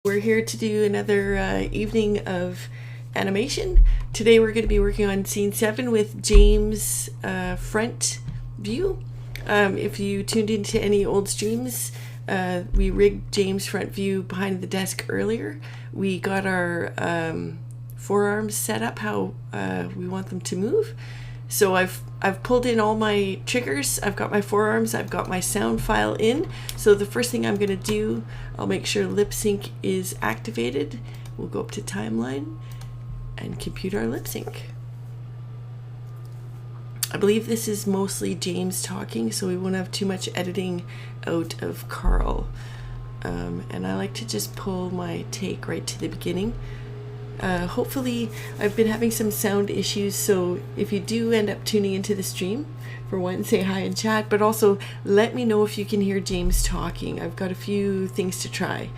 We're here to do another evening of animation. Today we're going to be working on scene 7 with James' front view. If you tuned into any old streams, we rigged James' front view behind the desk earlier. We got our forearms set up how we want them to move. So I've pulled in all my triggers. I've got my forearms. I've got my sound file in. So the first thing I'm going to do, I'll make sure lip sync is activated. We'll go up to timeline and compute our lip sync. I believe this is mostly James talking, so we won't have too much editing out of Carl. And I like to just pull my take right to the beginning. Hopefully, I've been having some sound issues, so if you do end up tuning into the stream, for one, say hi in chat, but also let me know if you can hear James talking. I've got a few things to try.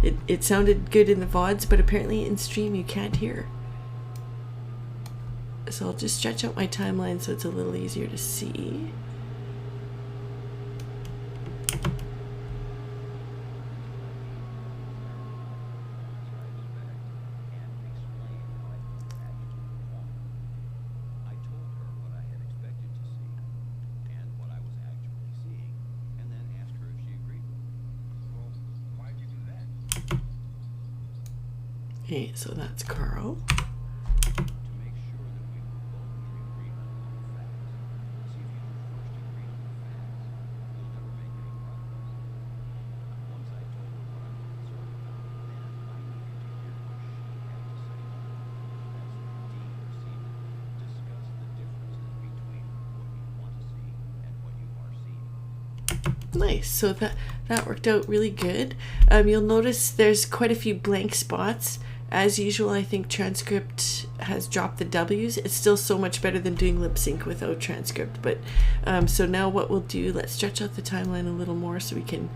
It sounded good in the VODs, but apparently in stream you can't hear. So I'll just stretch out my timeline so it's a little easier to see. Okay, so that's Carl. Nice, so that worked out really good. You'll notice there's quite a few blank spots. As usual, I think transcript has dropped the W's. It's still so much better than doing lip sync without transcript. But so now what we'll do, let's stretch out the timeline a little more so we can,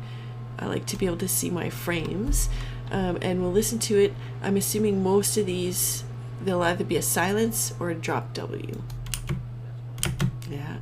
I like to be able to see my frames. And we'll listen to it. I'm assuming most of these, they'll either be a silence or a drop W. Yeah.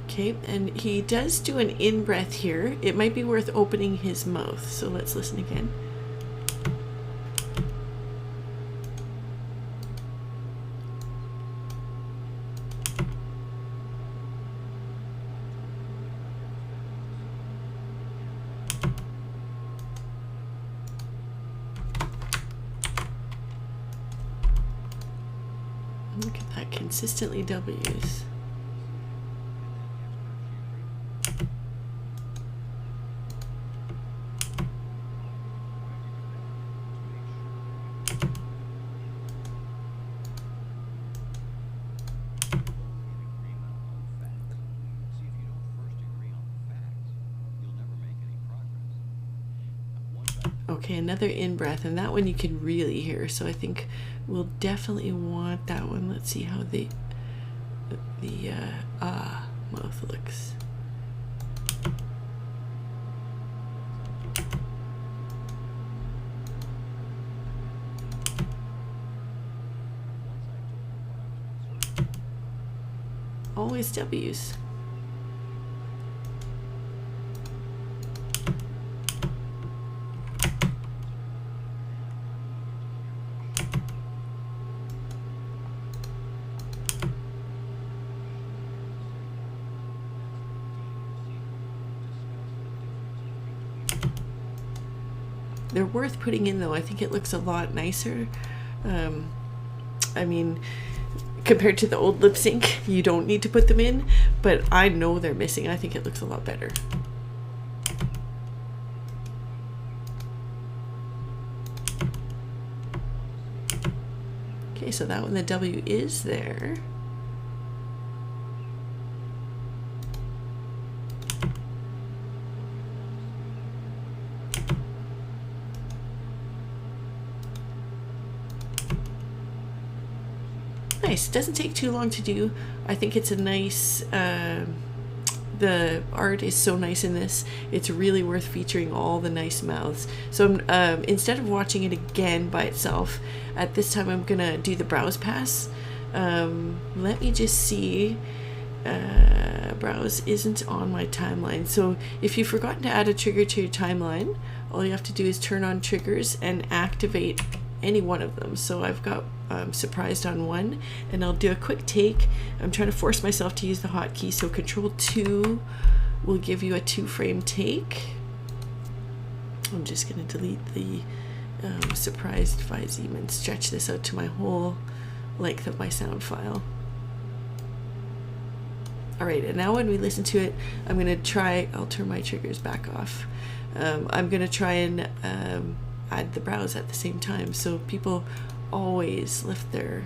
Okay, and he does do an in-breath here. It might be worth opening his mouth, so let's listen again. Look at that, consistently W's. Okay, another in-breath, and that one you can really hear, so I think we'll definitely want that one. Let's see how the mouth looks. Always W's. They're worth putting in though. I think it looks a lot nicer. I mean, compared to the old lip sync, you don't need to put them in, but I know they're missing. I think it looks a lot better. Okay, so that one, the W is there. Nice. Doesn't take too long to do. I think it's a nice, the the art is so nice in this. It's really worth featuring all the nice mouths. So instead of watching it again by itself, at this time I'm gonna do the browse pass. Let me just see. Browse isn't on my timeline. So if you've forgotten to add a trigger to your timeline, all you have to do is turn on triggers and activate any one of them. So I've got surprised on one, and I'll do a quick take. I'm trying to force myself to use the hotkey, so Control 2 will give you a 2-frame take. I'm just going to delete the surprised Viseme and stretch this out to my whole length of my sound file. Alright, and now when we listen to it, I'm going to try, I'll turn my triggers back off. I'm going to try and add the brows at the same time, so people always lift their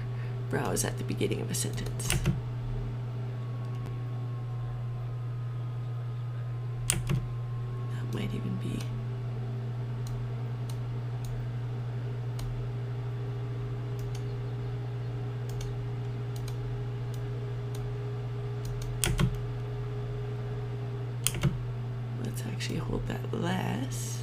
brows at the beginning of a sentence. That might even be. Let's actually hold that less.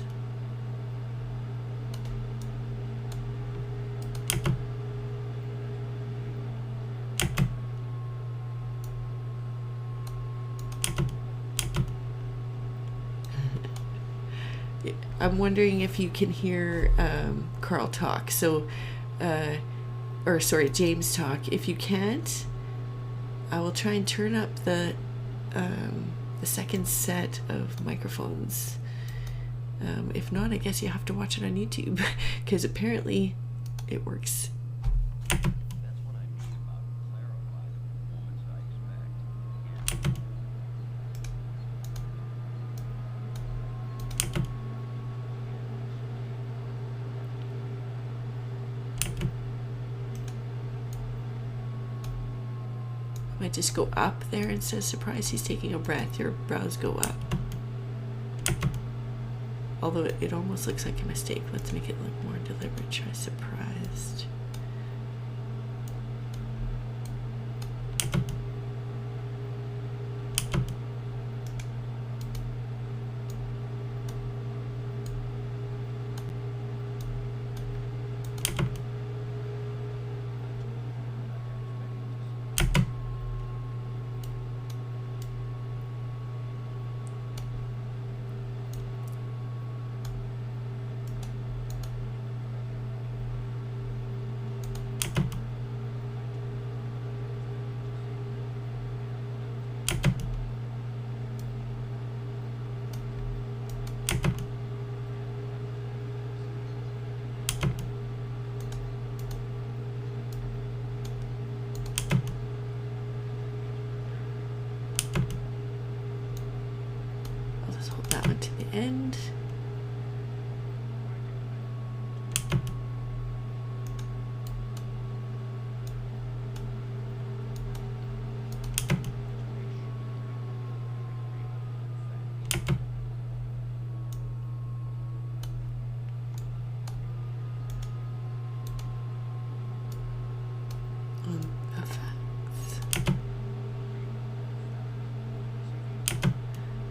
I'm wondering if you can hear Carl talk, so, or sorry, James talk. If you can't, I will try and turn up the second set of microphones. If not, I guess you have to watch it on YouTube, because apparently it works. Might just go up there and says surprise, he's taking a breath. Your brows go up. Although it almost looks like a mistake. Let's make it look more deliberate. Try surprised. To the end.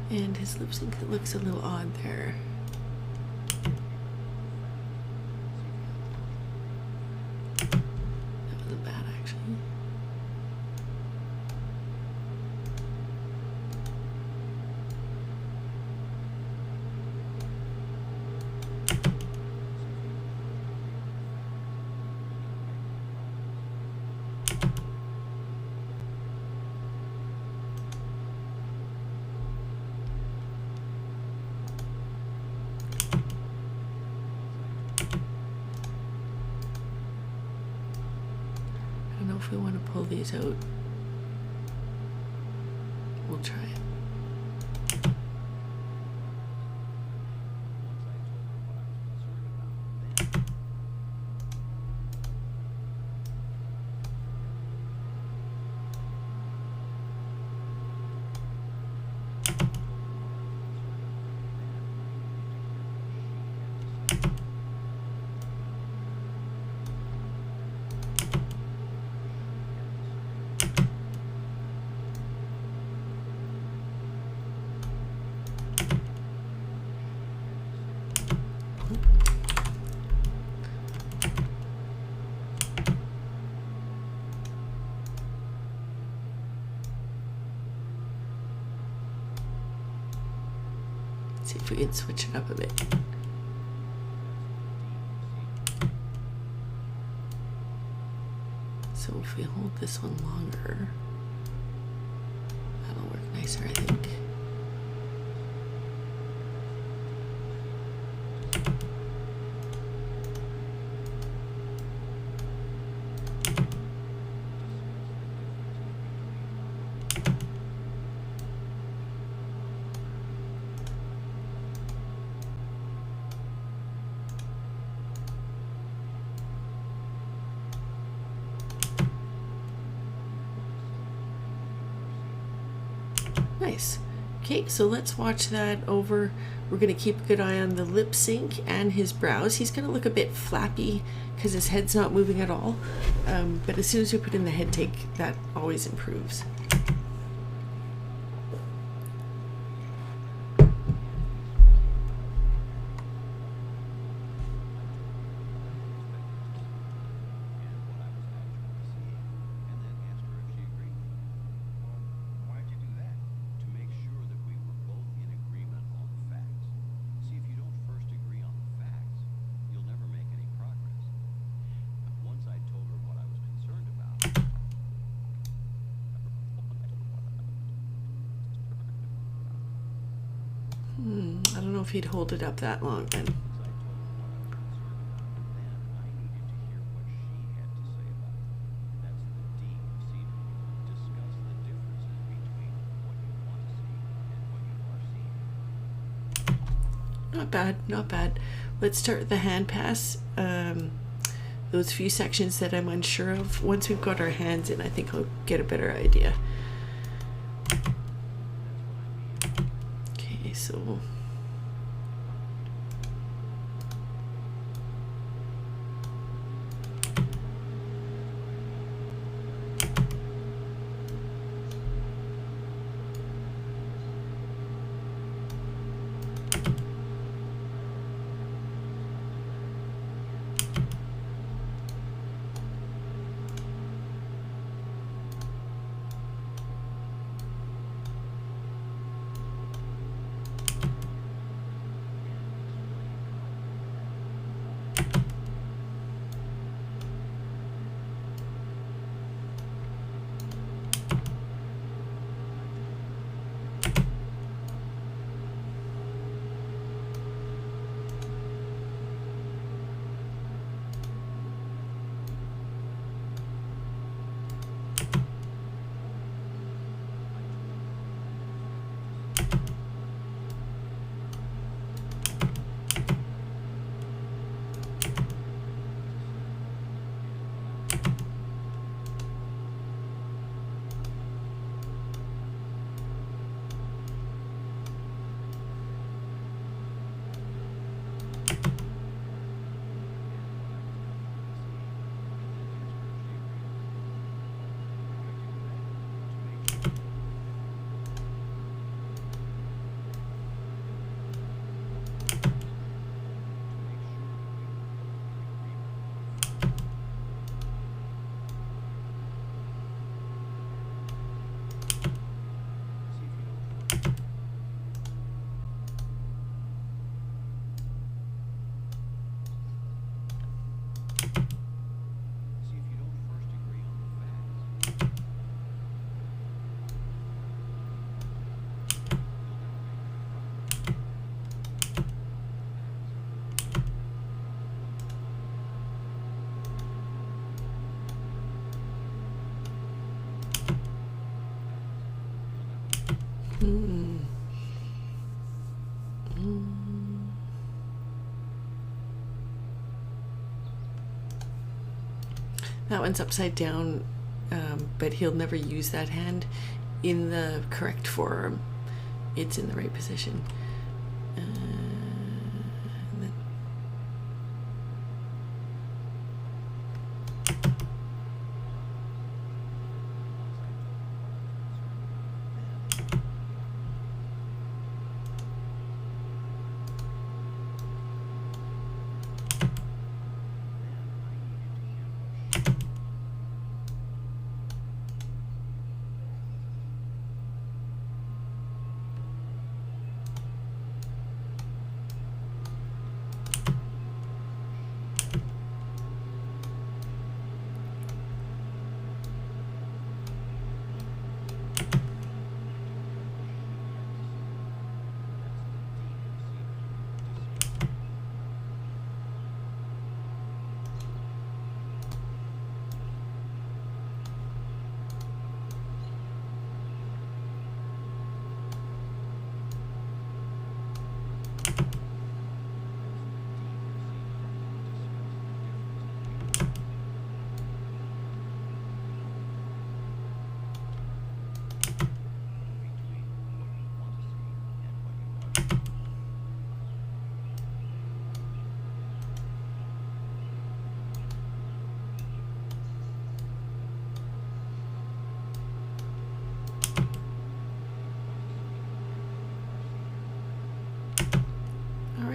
And his lip sync looks a little odd there. That wasn't bad, actually. I don't know if we want to pull these out. We'll try it. See if we can switch it up a bit. So if we hold this one longer, that'll work nicer, I think. Nice. Okay, so let's watch that over. We're going to keep a good eye on the lip sync and his brows. He's going to look a bit flappy because his head's not moving at all. But as soon as we put in the head take, that always improves. I don't know if he'd hold it up that long then. Not bad, not bad. Let's start with the hand pass. Those few sections that I'm unsure of. Once we've got our hands in, I think I'll get a better idea. Okay, so that one's upside down, but he'll never use that hand in the correct forearm. It's in the right position.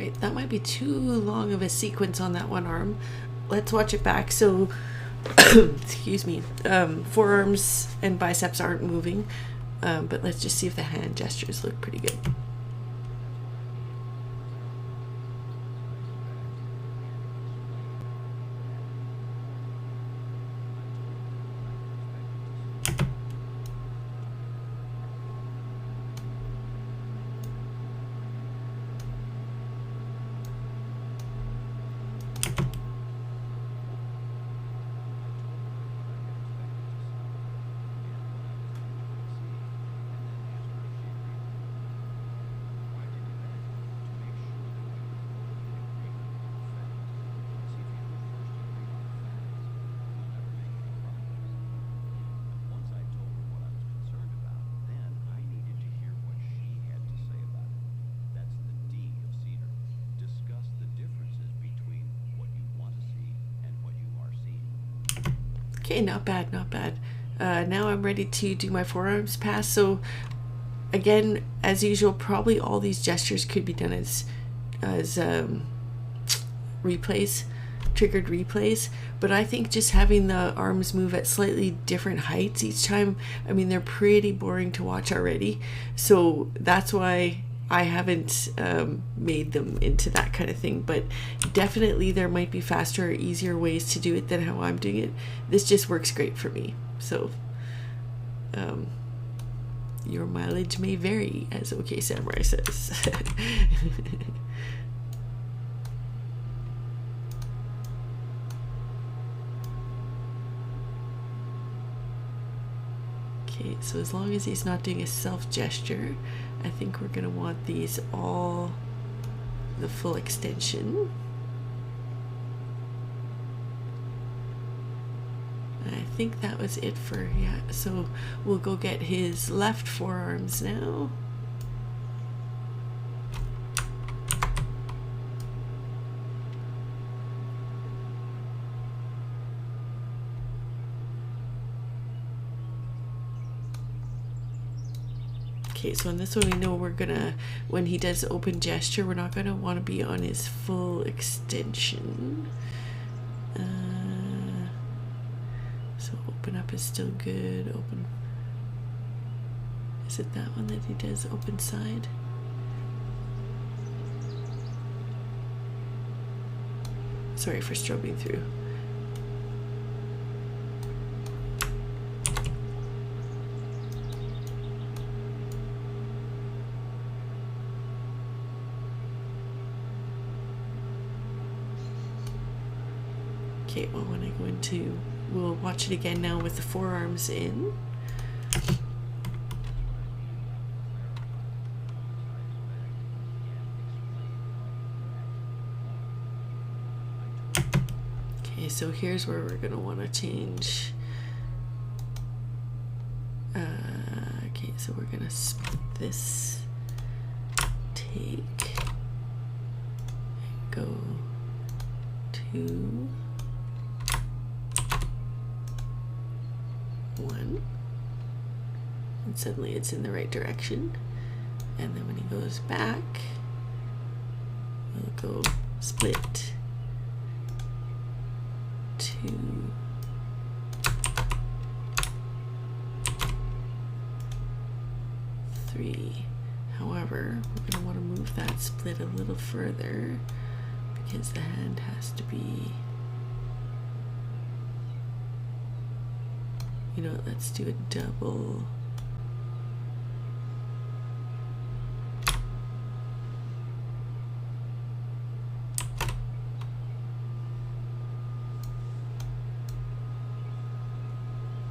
right, that might be too long of a sequence on that one arm. Let's watch it back. So, excuse me, forearms and biceps aren't moving, but let's just see if the hand gestures look pretty good. Okay, not bad, not bad. Now I'm ready to do my forearms pass. So again, as usual, probably all these gestures could be done as replays, triggered replays, but I think just having the arms move at slightly different heights each time, I mean, they're pretty boring to watch already, so that's why I haven't made them into that kind of thing. But definitely there might be faster or easier ways to do it than how I'm doing it. This just works great for me, so your mileage may vary, as OK Samurai says. Okay, so as long as he's not doing a self gesture, I think we're gonna want these all the full extension. I think that was it for, yeah, so we'll go get his left forearms now. Okay, so in this one we know we're gonna, when he does open gesture, we're not gonna want to be on his full extension. So open up is still good. Open. Is it that one that he does open side? Sorry for strobing through. Okay, well, when I go into, we'll watch it again now with the forearms in. Okay, so here's where we're going to want to change. Okay, so we're going to split this, take, and go to 1, and suddenly it's in the right direction. And then when he goes back, we'll go split 2, 3. However, we're going to want to move that split a little further because the hand has to be, you know what, let's do a double.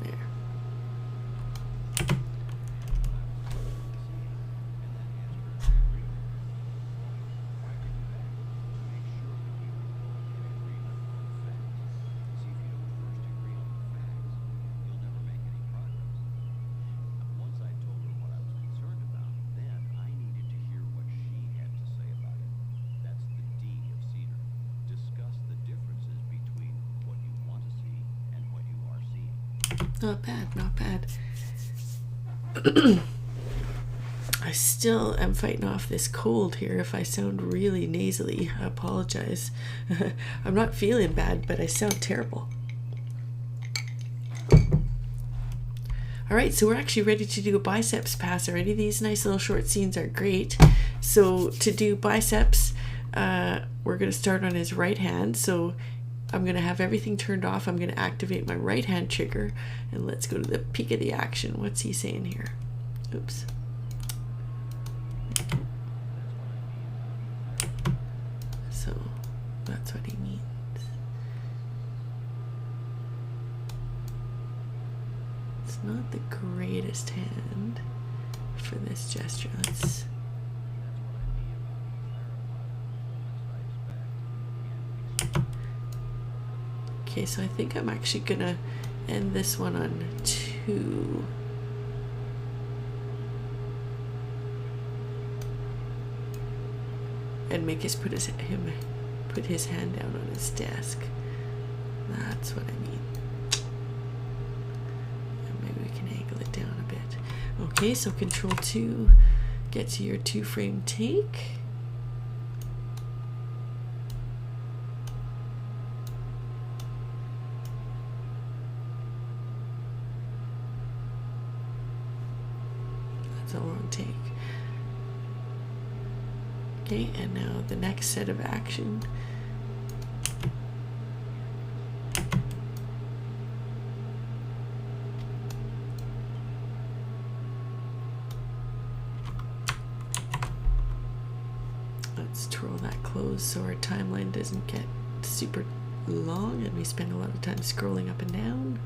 There. Not bad, not bad. I still am fighting off this cold here. If I sound really nasally, I apologize. I'm not feeling bad, but I sound terrible. All right, so we're actually ready to do a biceps pass already. These nice little short scenes are great. So to do biceps, we're going to start on his right hand. So I'm going to have everything turned off. I'm going to activate my right hand trigger, and let's go to the peak of the action. What's he saying here? Oops. So that's what he means. It's not the greatest hand for this gesture. Let's okay, so I think I'm actually gonna end this one on 2. And make us put his hand down on his desk. That's what I mean. And maybe we can angle it down a bit. Okay, so Control 2 gets you your 2-frame take. That's a long take. Okay, and now the next set of action. Let's twirl that close so our timeline doesn't get super long and we spend a lot of time scrolling up and down.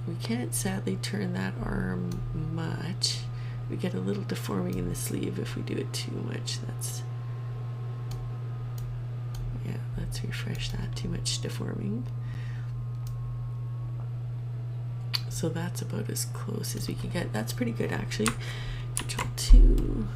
We can't sadly turn that arm much. We get a little deforming in the sleeve if we do it too much. Yeah, let's refresh that. Too much deforming. So that's about as close as we can get. That's pretty good actually. Control 2.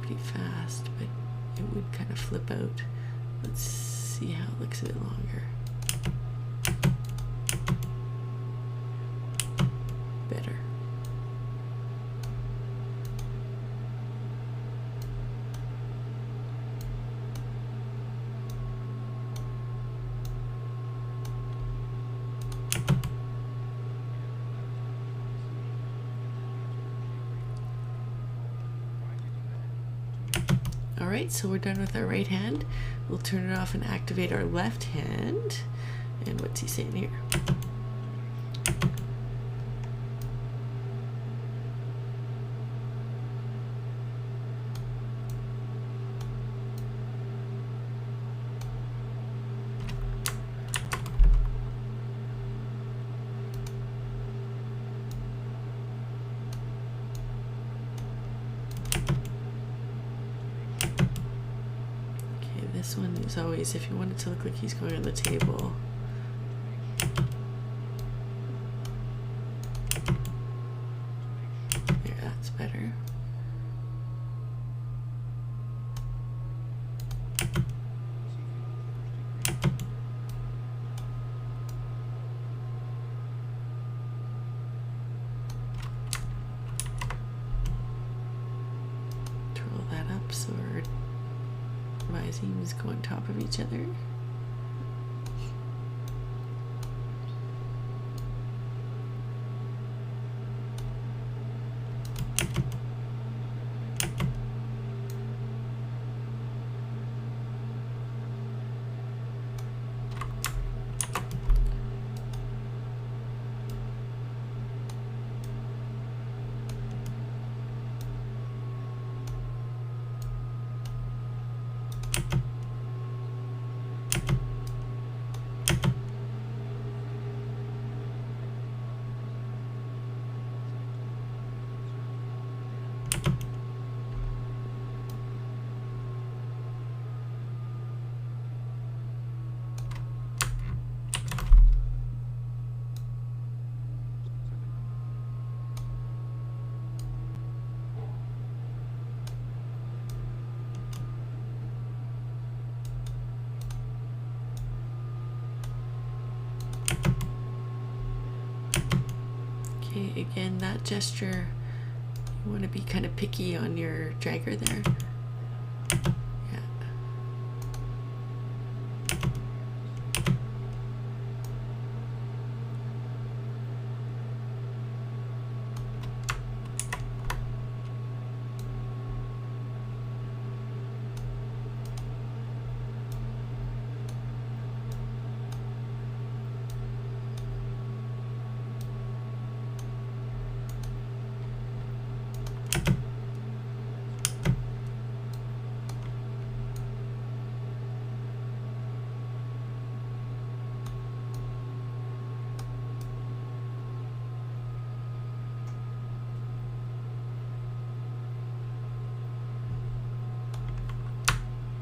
Pretty fast, but it would kind of flip out. Let's see how it looks a bit longer. Better. Alright, so we're done with our right hand. We'll turn it off and activate our left hand. And what's he saying here? This one is always, if you want it to look like he's going on the table. There, that's better. Twirl that up so our seams go on top of each other. again, that gesture, you want to be kind of picky on your dragger there. Yeah.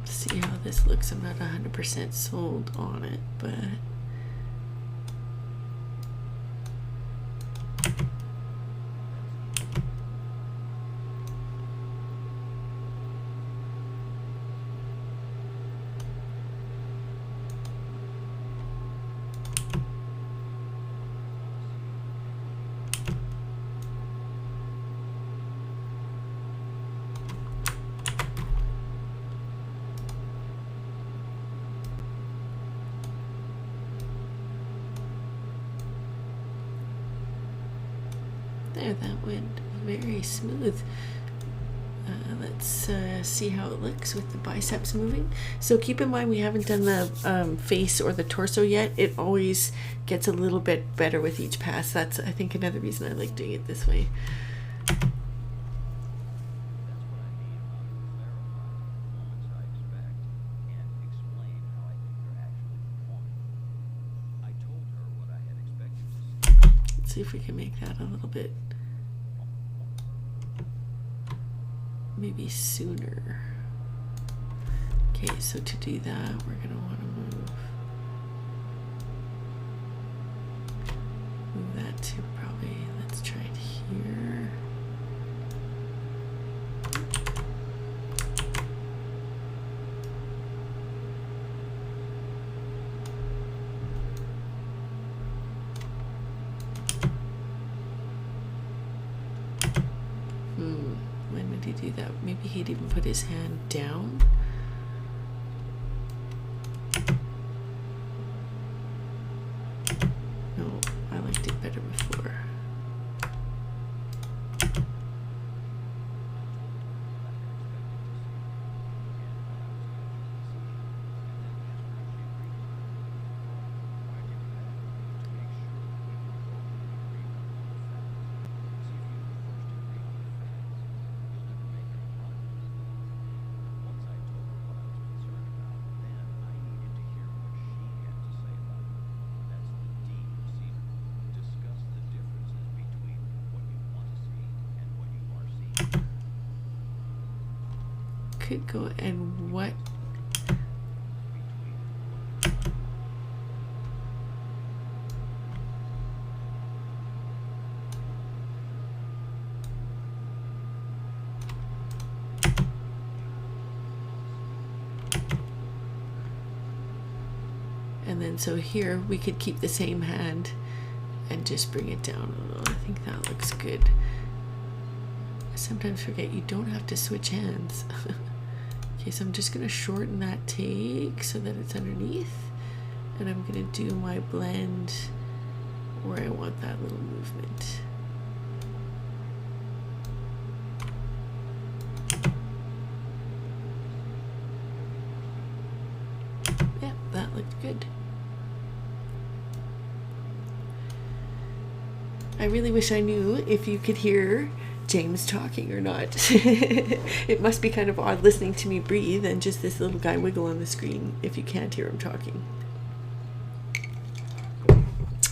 See how this looks. I'm not 100% sold on it, but there, that went very smooth. Let's see how it looks with the biceps moving. So keep in mind we haven't done the face or the torso yet. It always gets a little bit better with each pass. That's, I think, another reason I like doing it this way. Let's see if we can make that a little bit maybe sooner. Okay, so to do that, we're gonna want to move that to probably, let's try it here. When did he do that? Maybe he'd even put his hand down. No, I liked it better before. Could go and what? And then so here we could keep the same hand and just bring it down a little. I think that looks good. I sometimes forget you don't have to switch hands. Okay, so I'm just going to shorten that take so that it's underneath, and I'm going to do my blend where I want that little movement. Yeah, that looked good. I really wish I knew if you could hear James talking or not. It must be kind of odd listening to me breathe and just this little guy wiggle on the screen if you can't hear him talking.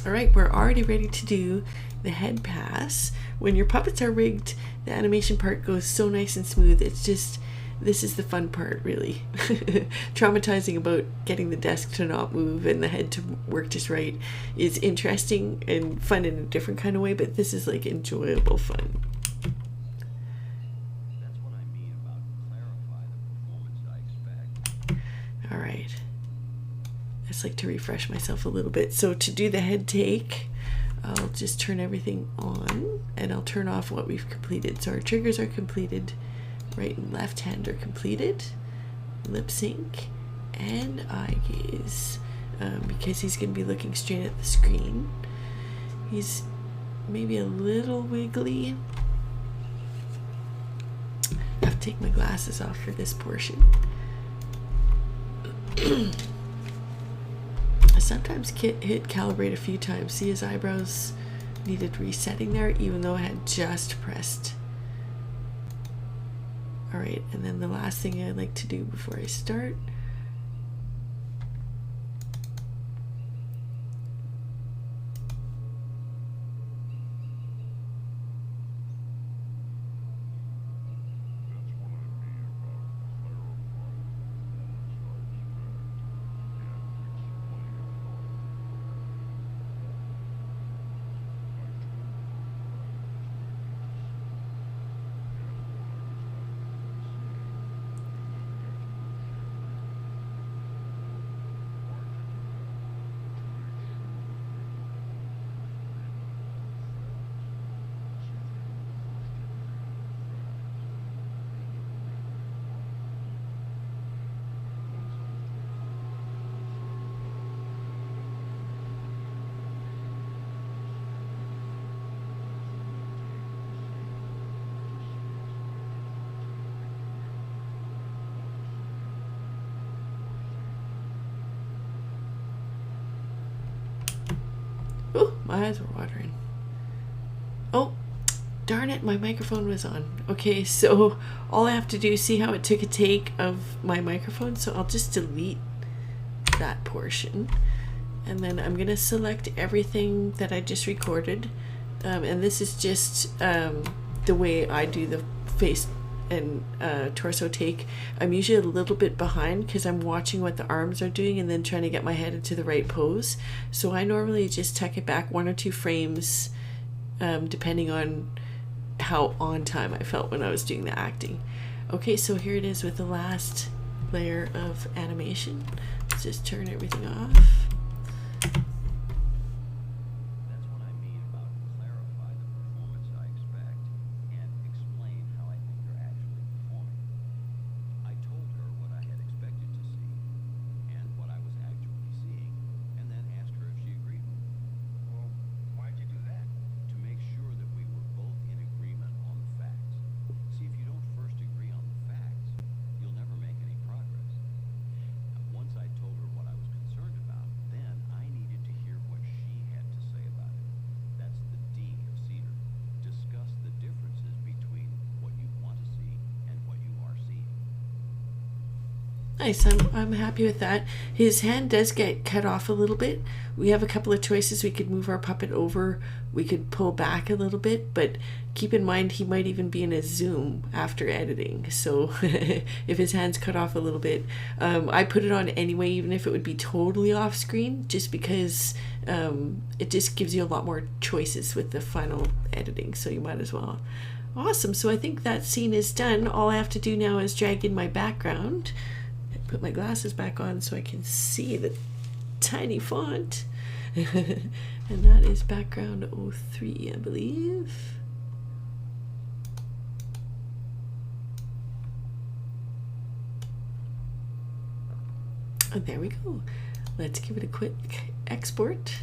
All right, we're already ready to do the head pass. When your puppets are rigged, the animation part goes so nice and smooth. It's just, this is the fun part, really. Traumatizing about getting the desk to not move and the head to work just right is interesting and fun in a different kind of way, but this is like enjoyable fun. All right, I just like to refresh myself a little bit. So to do the head take, I'll just turn everything on, and I'll turn off what we've completed. So our triggers are completed, right and left hand are completed, lip sync, and eye gaze, because he's going to be looking straight at the screen. He's maybe a little wiggly. I have to take my glasses off for this portion. I sometimes hit calibrate a few times. See, his eyebrows needed resetting there, even though I had just pressed. All right, and then the last thing I like to do before I start, oh, my eyes were watering. Oh, darn it, my microphone was on. Okay, so all I have to do is see how it took a take of my microphone, so I'll just delete that portion. And then I'm gonna select everything that I just recorded. And this is just the way I do the face and torso take. I'm usually a little bit behind because I'm watching what the arms are doing and then trying to get my head into the right pose. So I normally just tuck it back 1 or 2 frames, depending on how on time I felt when I was doing the acting. Okay, so here it is with the last layer of animation. Let's just turn everything off. Nice, I'm happy with that. His hand does get cut off a little bit. We have a couple of choices. We could move our puppet over, we could pull back a little bit, but keep in mind he might even be in a zoom after editing. So if his hand's cut off a little bit, I put it on anyway, even if it would be totally off screen, just because it just gives you a lot more choices with the final editing, so you might as well. Awesome, so I think that scene is done. All I have to do now is drag in my background. Put my glasses back on so I can see the tiny font. And that is background 03, I believe. And there we go. Let's give it a quick export.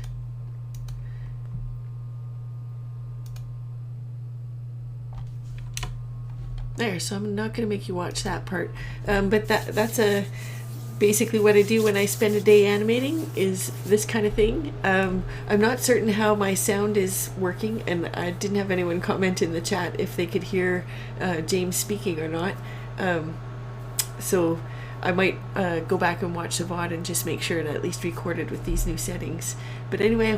There, so I'm not going to make you watch that part, but that's basically what I do when I spend a day animating, is this kind of thing. I'm not certain how my sound is working, and I didn't have anyone comment in the chat if they could hear James speaking or not, so I might go back and watch the VOD and just make sure it at least recorded with these new settings. But anyway, I hope